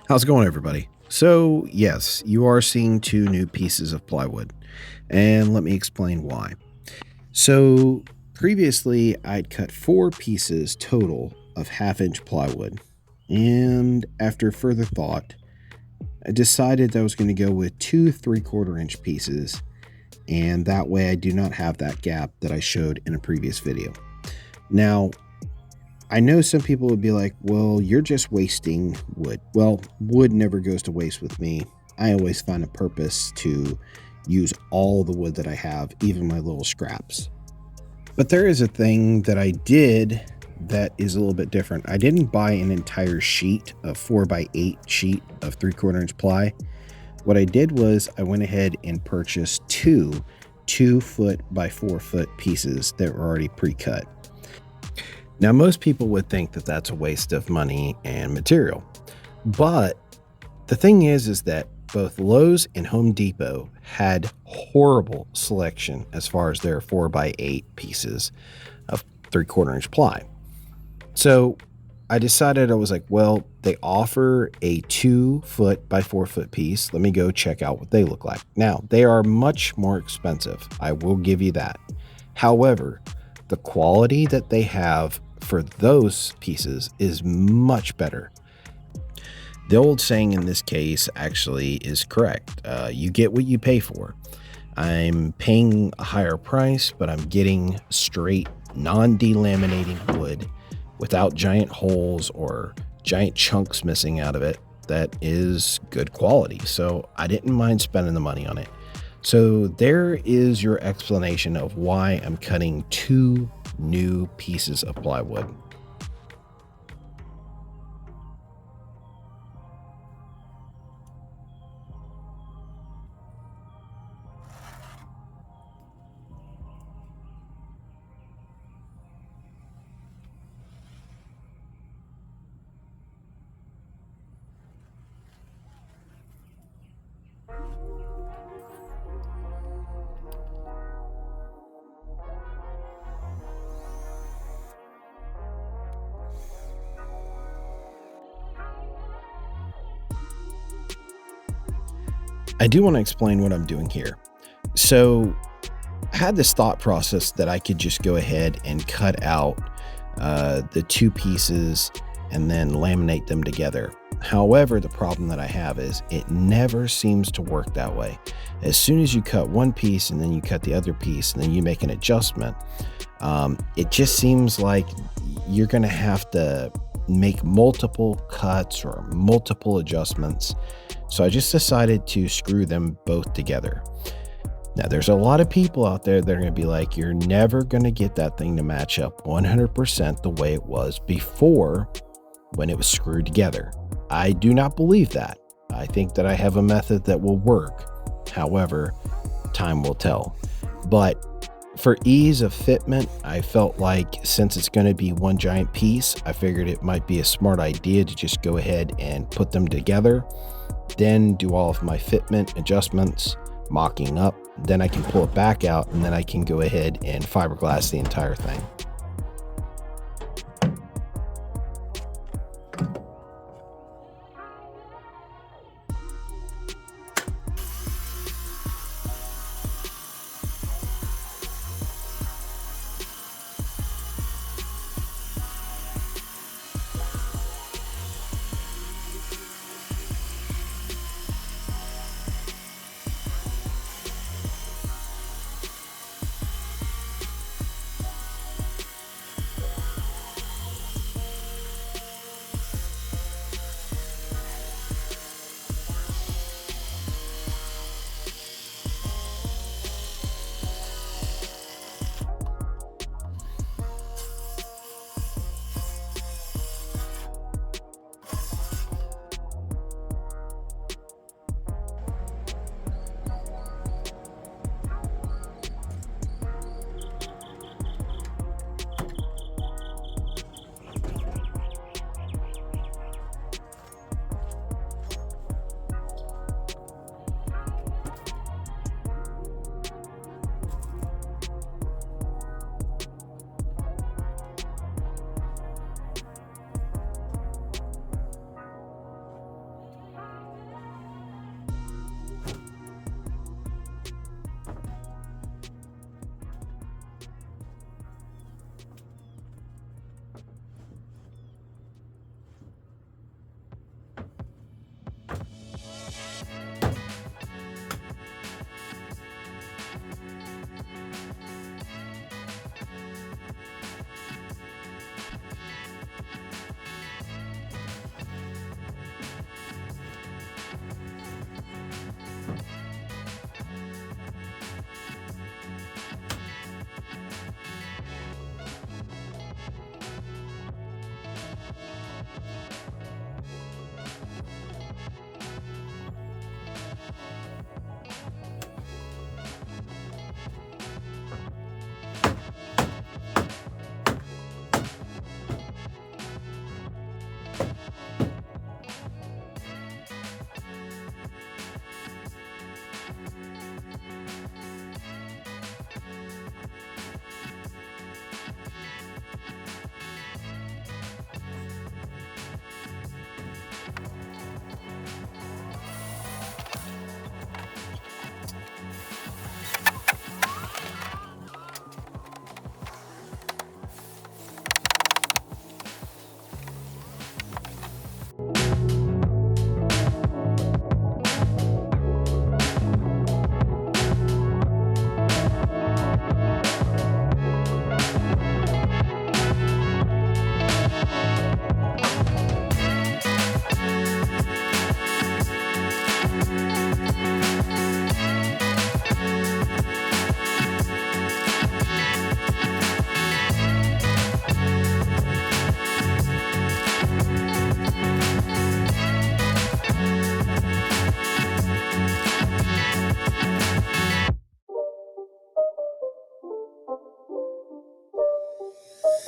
How's it going, everybody? So, yes, you are seeing two new pieces of plywood, and let me explain why. So, previously, I'd cut 4 pieces total of half-inch plywood, and after further thought, I decided I was going to go with 2 3/4 inch pieces, and that way I do not have that gap that I showed in a previous video. Now, I know some people would be like, well, you're just wasting wood. Well, wood never goes to waste with me. I always find a purpose to use all the wood that I have, even my little scraps. But there is a thing that I did that is a little bit different. I didn't buy an entire sheet of 4x8 sheet of 3/4 inch ply. What I did was I went ahead and purchased 2 2 foot by 4 foot pieces that were already pre-cut. Now, most people would think that that's a waste of money and material, but the thing is that both Lowe's and Home Depot had horrible selection as far as their 4x8 pieces of 3/4 inch ply. So I decided, I was like, well, they offer a 2 foot by 4 foot piece. Let me go check out what they look like. Now, they are much more expensive. I will give you that. However, the quality that they have for those pieces is much better. The old saying in this case actually is correct. You get what you pay for. I'm paying a higher price, but I'm getting straight non-delaminating wood without giant holes or giant chunks missing out of it that is good quality. So I didn't mind spending the money on it. So there is your explanation of why I'm cutting 2 new pieces of plywood. I do want to explain what I'm doing here. So I had this thought process that I could just go ahead and cut out the 2 pieces and then laminate them together. However, the problem that I have is it never seems to work that way. As soon as you cut one piece and then you cut the other piece and then you make an adjustment, it just seems like you're going to have to make multiple cuts or multiple adjustments. So I just decided to screw them both together. Now, there's a lot of people out there that are going to be like, you're never going to get that thing to match up 100% the way it was before when it was screwed together. I do not believe that. I think that I have a method that will work. However, time will tell. But for ease of fitment, I felt like since it's going to be one giant piece, I figured it might be a smart idea to just go ahead and put them together, then do all of my fitment adjustments, mocking up, then I can pull it back out, and then I can go ahead and fiberglass the entire thing.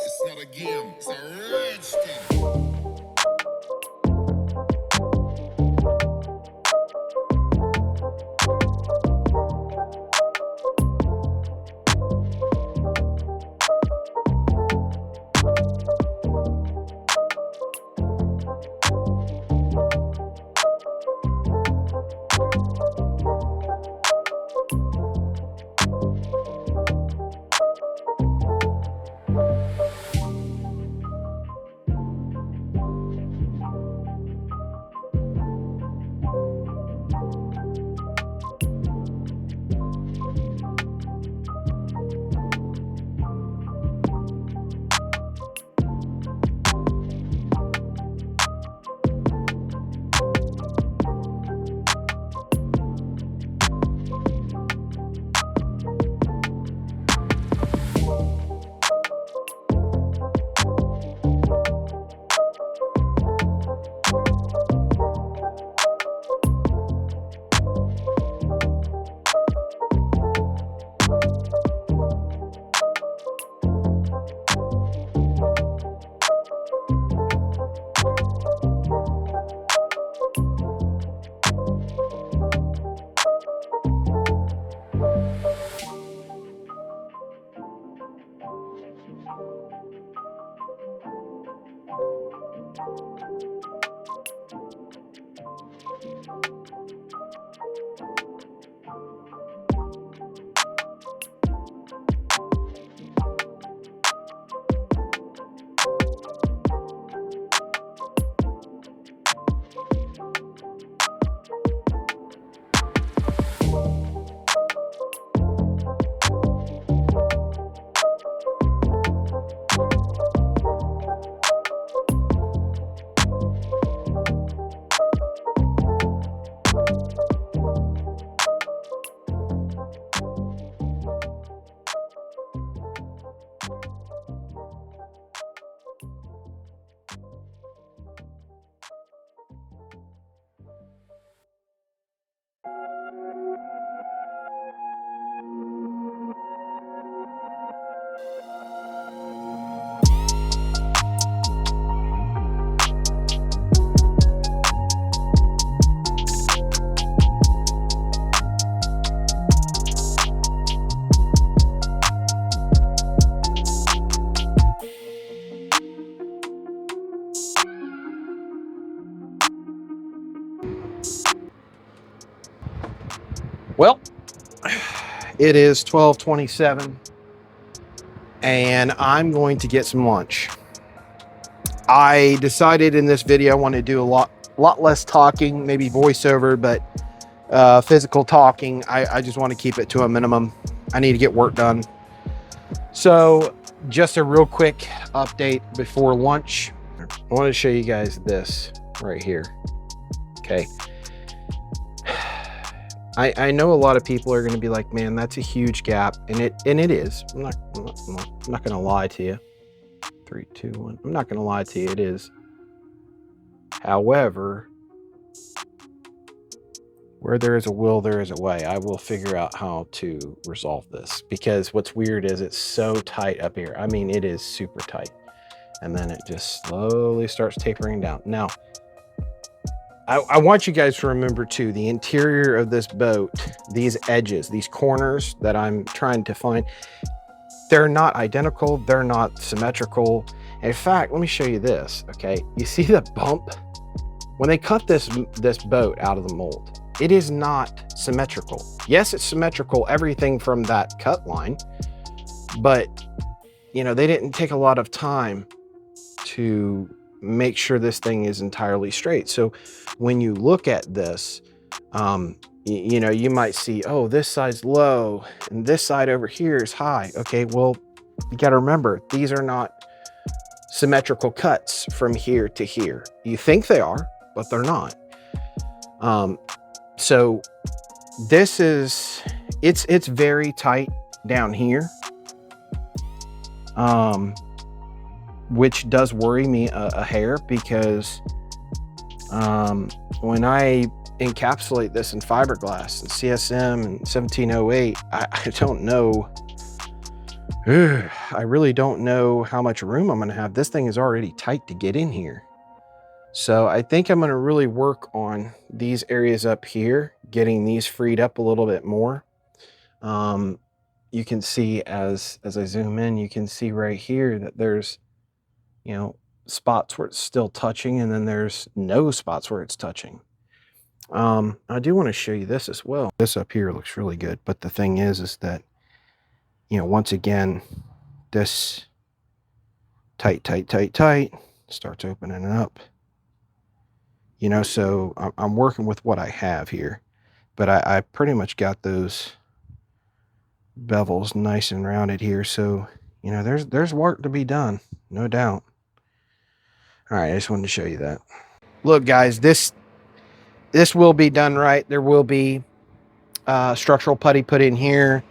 It's not a game, it's a rich thing. Well, it is 12:27 and I'm going to get some lunch. I decided in this video I want to do a lot less talking, maybe voiceover, but physical talking, I just want to keep it to a minimum. I need to get work done. So just a real quick update before lunch. I want to show you guys this right here. Okay. I know a lot of people are going to be like, man, that's a huge gap. And it is. I'm not going to lie to you. 3, 2, 1. I'm not going to lie to you. It is. However, where there is a will, there is a way. I will figure out how to resolve this, because what's weird is it's so tight up here. I mean, it is super tight. And then it just slowly starts tapering down. Now, I want you guys to remember too, the interior of this boat, these edges, these corners that I'm trying to find, they're not identical. They're not symmetrical. In fact, let me show you this. Okay. You see the bump? When they cut this boat out of the mold, it is not symmetrical. Yes, it's symmetrical, everything from that cut line, but you know, they didn't take a lot of time to make sure this thing is entirely straight. So when you look at this, you know, you might see, oh, this side's low and this side over here is high. Okay, well, you got to remember, these are not symmetrical cuts from here to here. You think they are, but they're not. So this is, it's very tight down here, which does worry me a hair, because when I encapsulate this in fiberglass and CSM and 1708, I don't know. I really don't know how much room I'm going to have. This thing is already tight to get in here. So I think I'm going to really work on these areas up here, getting these freed up a little bit more. You can see as I zoom in, you can see right here that there's, you know, spots where it's still touching, and then there's no spots where it's touching. I do want to show you this as well. This up here looks really good, but the thing is that, you know, once again, this tight starts opening up. You know, so I'm working with what I have here, but I pretty much got those bevels nice and rounded here. So, you know, there's work to be done, no doubt. All right, I just wanted to show you that. Look, guys, this will be done right. There will be structural putty put in here.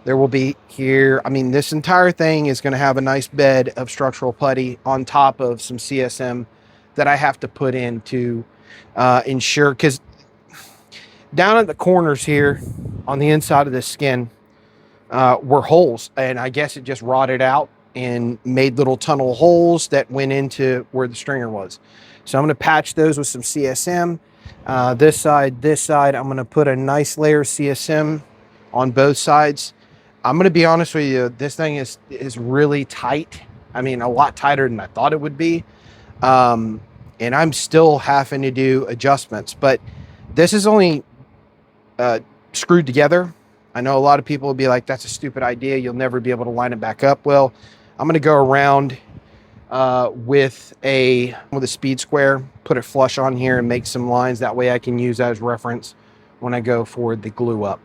There will be here. I mean, this entire thing is going to have a nice bed of structural putty on top of some CSM that I have to put in to ensure, because down at the corners here on the inside of this skin were holes, and I guess it just rotted out and made little tunnel holes that went into where the stringer was. So I'm going to patch those with some CSM. This side, I'm going to put a nice layer of CSM on both sides. I'm going to be honest with you, this thing is really tight. I mean, a lot tighter than I thought it would be. And I'm still having to do adjustments, but this is only screwed together. I know a lot of people will be like, that's a stupid idea, you'll never be able to line it back up. Well, I'm going to go around with a speed square, put it flush on here and make some lines. That way I can use that as reference when I go for the glue up.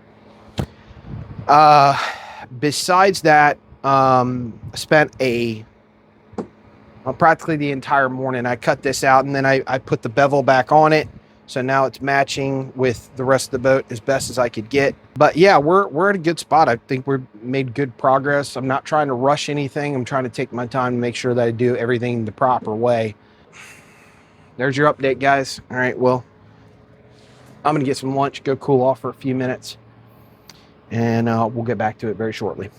Besides that, I spent practically the entire morning. I cut this out and then I put the bevel back on it. So now it's matching with the rest of the boat as best as I could get. But yeah, we're at a good spot. I think we've made good progress. I'm not trying to rush anything. I'm trying to take my time to make sure that I do everything the proper way. There's your update, guys. All right, well, I'm going to get some lunch, go cool off for a few minutes, and we'll get back to it very shortly.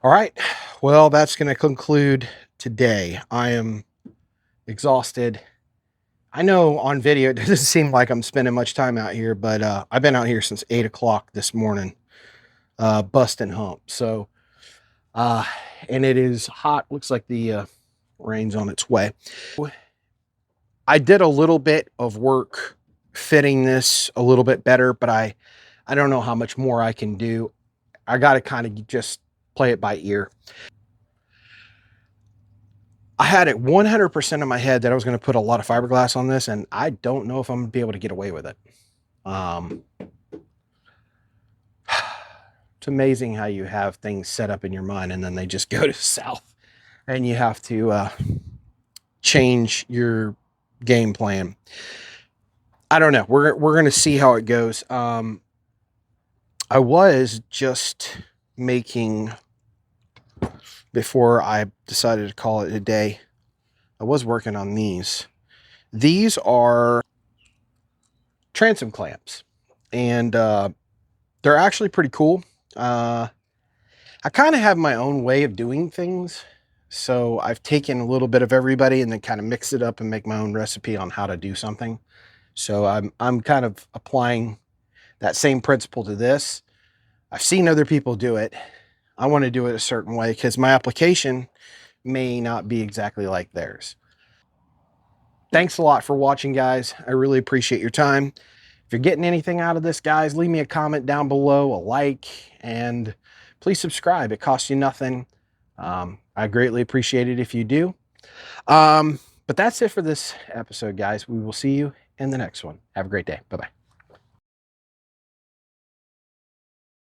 All right. Well, that's going to conclude today. I am exhausted. I know on video it doesn't seem like I'm spending much time out here, but I've been out here since 8 o'clock this morning, busting hump. So, uh, and it is hot. Looks like the rain's on its way. I did a little bit of work fitting this a little bit better, but I don't know how much more I can do. I got to kind of just play it by ear. I had it 100% in my head that I was going to put a lot of fiberglass on this, and I don't know if I'm going to be able to get away with it. It's amazing how you have things set up in your mind and then they just go to south, and you have to change your game plan. I don't know. We're going to see how it goes. I was just making, before I decided to call it a day, I was working on these. These are transom clamps, and they're actually pretty cool. I kind of have my own way of doing things, so I've taken a little bit of everybody and then kind of mix it up and make my own recipe on how to do something. So I'm kind of applying that same principle to this. I've seen other people do it. I want to do it a certain way because my application may not be exactly like theirs. Thanks a lot for watching, guys. I really appreciate your time. If you're getting anything out of this, guys, leave me a comment down below, a like, and please subscribe. It costs you nothing. I greatly appreciate it if you do. But that's it for this episode, guys. We will see you in the next one. Have a great day. Bye-bye.